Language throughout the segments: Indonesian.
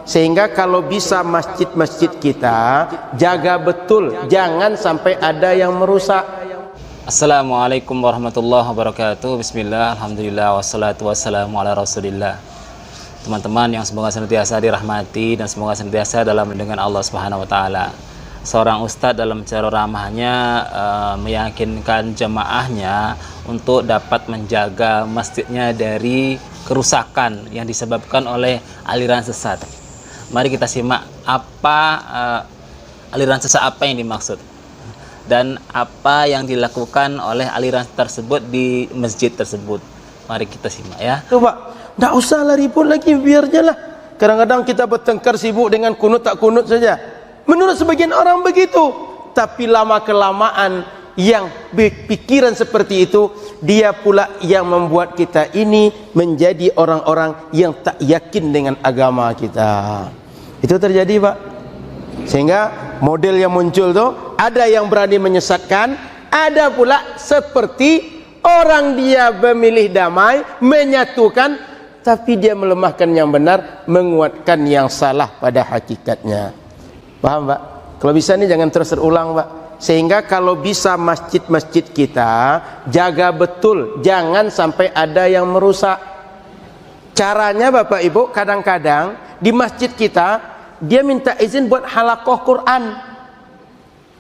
Sehingga kalau bisa masjid-masjid kita jaga betul, jangan sampai ada yang merusak. Assalamualaikum warahmatullahi wabarakatuh. Bismillah, alhamdulillah, wassalatu wassalamu ala rasulillah. Teman-teman yang semoga senantiasa dirahmati dan semoga senantiasa dalam lindungan Allah Subhanahu wa taala. Seorang ustadz dalam cara ramahnya meyakinkan jamaahnya untuk dapat menjaga masjidnya dari kerusakan yang disebabkan oleh aliran sesat. Mari kita simak apa aliran sesat apa yang dimaksud dan apa yang dilakukan oleh aliran tersebut di masjid tersebut. Mari kita simak ya. Coba, nggak usah lah ribut lagi, biar aja lah. Kadang-kadang kita bertengkar sibuk dengan kunut tak kunut saja. Menurut sebagian orang begitu, tapi lama-kelamaan yang berpikiran seperti itu, dia pula yang membuat kita ini menjadi orang-orang yang tak yakin dengan agama kita. Itu terjadi, Pak. Sehingga model yang muncul tuh, ada yang berani menyesatkan, ada pula seperti orang dia memilih damai, menyatukan, tapi dia melemahkan yang benar, menguatkan yang salah pada hakikatnya. Paham, Pak? Kalau bisa nih jangan terus terulang, Pak. Sehingga kalau bisa masjid-masjid kita jaga betul, jangan sampai ada yang merusak. Caranya Bapak Ibu, kadang-kadang di masjid kita dia minta izin buat halaqah Quran.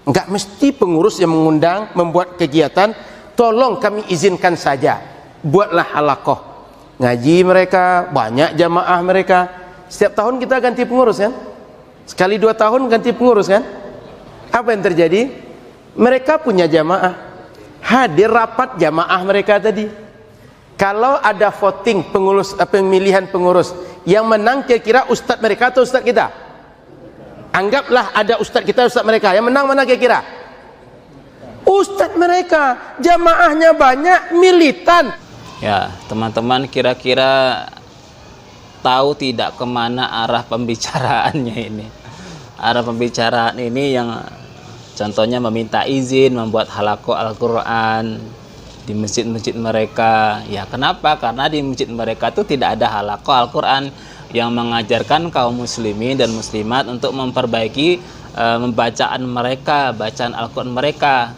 Enggak mesti pengurus yang mengundang membuat kegiatan, tolong kami izinkan saja, buatlah halaqah ngaji mereka, banyak jamaah mereka. Setiap tahun kita ganti pengurus kan, sekali 2 tahun ganti pengurus kan. Apa yang terjadi? Mereka punya jamaah, hadir rapat jamaah mereka tadi. Kalau ada voting pengurus, pemilihan pengurus, yang menang kira-kira ustadz mereka atau ustadz kita? Anggaplah ada ustadz kita, ustadz mereka, yang menang mana kira-kira? Ustadz mereka, jamaahnya banyak, militan. Ya, teman-teman kira-kira tahu tidak kemana arah pembicaraannya ini? Arah pembicaraan ini yang contohnya meminta izin membuat halaqah Al-Quran di masjid-masjid mereka. Ya, kenapa? Karena di masjid mereka itu tidak ada halaqah Al-Quran yang mengajarkan kaum muslimin dan muslimat untuk memperbaiki bacaan mereka, bacaan Al-Quran mereka.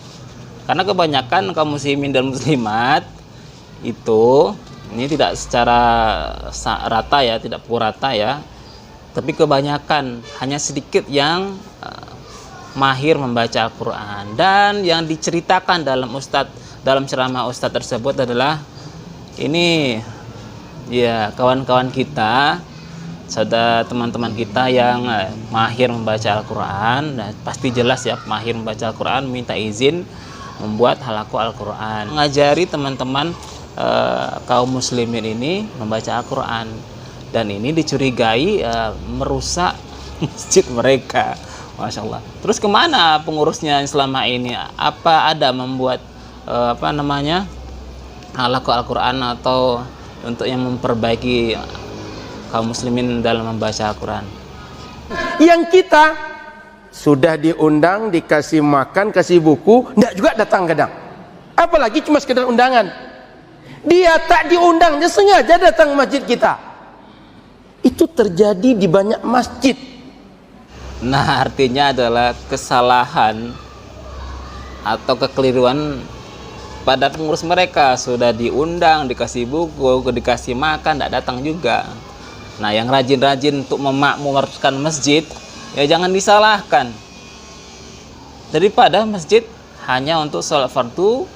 Karena kebanyakan kaum muslimin dan muslimat itu, ini tidak secara rata ya, tidak pukul rata ya, tapi kebanyakan hanya sedikit yang mahir membaca Al-Quran. Dan yang diceritakan dalam ceramah ustadz tersebut adalah ini ya, kawan-kawan kita, saudara teman-teman kita yang mahir membaca Al-Quran, dan pasti jelas ya, mahir membaca Al-Quran, minta izin membuat halaqah Al-Quran, mengajari teman-teman kaum muslimin ini membaca Al-Quran. Dan ini dicurigai merusak masjid mereka. Masya Allah. Terus kemana pengurusnya selama ini? Apa ada membuat halaqah Al-Quran atau untuk yang memperbaiki kaum muslimin dalam membaca Al-Quran? Yang kita sudah diundang, dikasih makan, kasih buku, enggak juga datang kadang. Apalagi cuma sekedar undangan. Dia tak diundang, dia sengaja datang masjid kita. Itu terjadi di banyak masjid. Nah, artinya adalah kesalahan atau kekeliruan pada pengurus mereka. Sudah diundang, dikasih buku, dikasih makan, tidak datang juga. Nah, yang rajin-rajin untuk memakmurkan masjid, ya jangan disalahkan. Daripada masjid hanya untuk sholat fardu,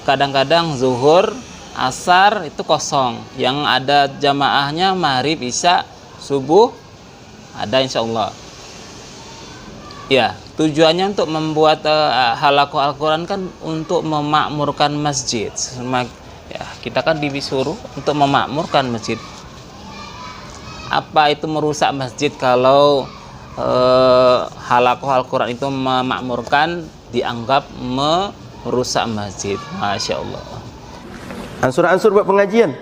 kadang-kadang zuhur, asar itu kosong. Yang ada jamaahnya maghrib, isya, subuh, ada insya Allah. Ya, tujuannya untuk membuat halaqah Al-Quran kan untuk memakmurkan masjid. Ya, kita kan disuruh untuk memakmurkan masjid. Apa itu merusak masjid kalau halaqah Al-Quran itu memakmurkan, dianggap merusak masjid? Masya Allah. Ansur-ansur buat pengajian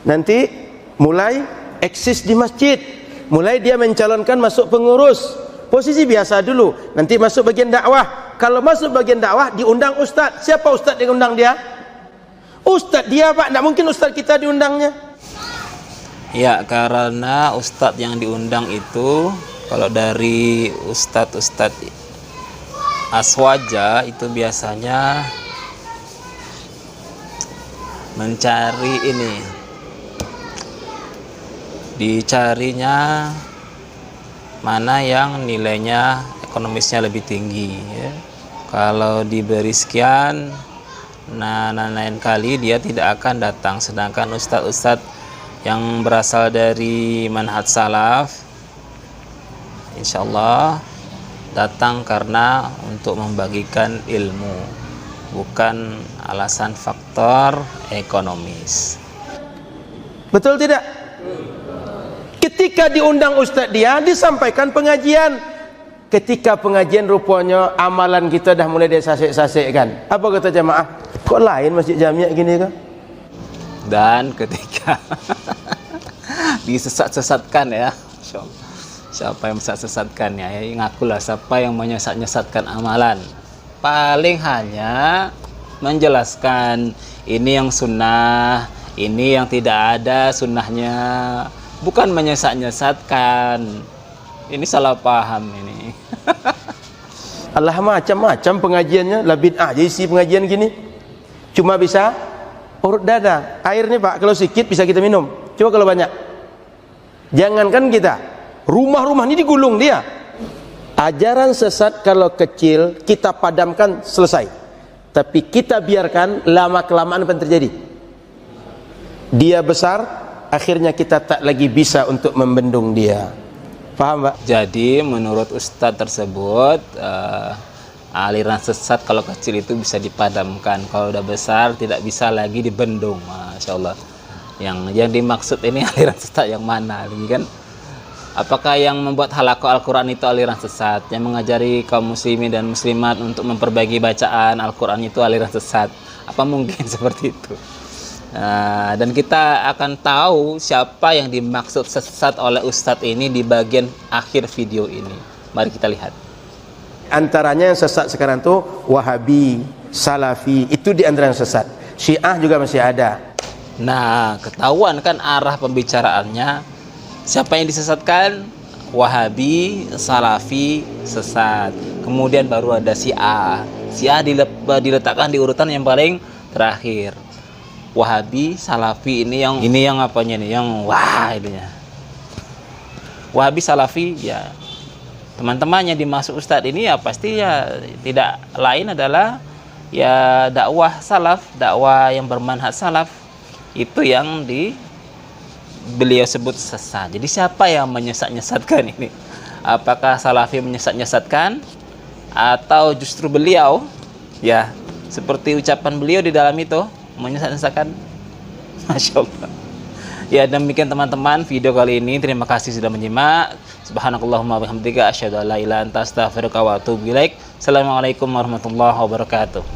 nanti mulai eksis di masjid, mulai dia mencalonkan masuk pengurus. Posisi biasa dulu, nanti masuk bagian dakwah. Kalau masuk bagian dakwah diundang ustadz. Siapa ustadz yang undang dia? Ustadz dia, Pak, tidak mungkin ustadz kita diundangnya. Ya, karena ustadz yang diundang itu kalau dari ustadz aswaja itu biasanya mencari ini, dicarinya mana yang nilainya ekonomisnya lebih tinggi ya. Kalau diberi sekian, nah lain kali dia tidak akan datang. Sedangkan ustadz yang berasal dari manhaj salaf insya Allah datang karena untuk membagikan ilmu, bukan alasan faktor ekonomis. Betul tidak? Ketika diundang ustaz dia, disampaikan pengajian. Ketika pengajian rupanya amalan kita dah mulai disasik-sasikkan. Apa kata jamaah? Kok lain masjid jamiah gini kan? Dan ketika disesat-sesatkan ya, siapa yang sesat-sesatkan ya, ngakulah siapa yang menyesat-nyesatkan amalan. Paling hanya menjelaskan ini yang sunnah, ini yang tidak ada sunnahnya, bukan menyesat-nyesatkan. Ini salah paham ini. Allah macam-macam pengajiannya, lah bid'ah jadi isi pengajian gini. Cuma bisa urut dada. Air nih Pak, kalau sedikit bisa kita minum. Coba kalau banyak. Jangankan kita, rumah-rumah ini digulung dia. Ajaran sesat kalau kecil kita padamkan selesai. Tapi kita biarkan lama-kelamaan apa yang terjadi? Dia besar, akhirnya kita tak lagi bisa untuk membendung dia. Paham Pak? Jadi menurut ustadz tersebut aliran sesat kalau kecil itu bisa dipadamkan, kalau udah besar tidak bisa lagi dibendung. Masya Allah. Yang dimaksud ini aliran sesat yang mana? Ini kan, apakah yang membuat halaqah Al-Quran itu aliran sesat? Yang mengajari kaum muslimin dan muslimat untuk memperbaiki bacaan Al-Quran itu aliran sesat? Apa mungkin seperti itu? Dan kita akan tahu siapa yang dimaksud sesat oleh ustadz ini di bagian akhir video ini. Mari kita lihat. Antaranya yang sesat sekarang tuh Wahabi, Salafi, itu di antara yang sesat. Syiah juga masih ada. Nah, ketahuan kan arah pembicaraannya. Siapa yang disesatkan? Wahabi, Salafi, sesat. Kemudian baru ada Syiah. Syiah diletakkan di urutan yang paling terakhir. Wahabi, Salafi ini yang apanya nih? Yang wah ininya. Wahabi, Salafi ya. Teman-temannya dimasuk ustadz ini ya pasti ya tidak lain adalah ya dakwah salaf, dakwah yang bermanhaj salaf. Itu yang beliau sebut sesat. Jadi siapa yang menyesat-nyesatkan ini? Apakah Salafi menyesat-nyesatkan atau justru beliau ya seperti ucapan beliau di dalam itu menyesat-nyesatkan? Masya Allah. Ya, demikian teman-teman video kali ini. Terima kasih sudah menyimak. Subhanakallahumma wabihamdika asyhadu an la ilaha illa anta astaghfiruka wa atubu ilaik. Assalamualaikum warahmatullahi wabarakatuh.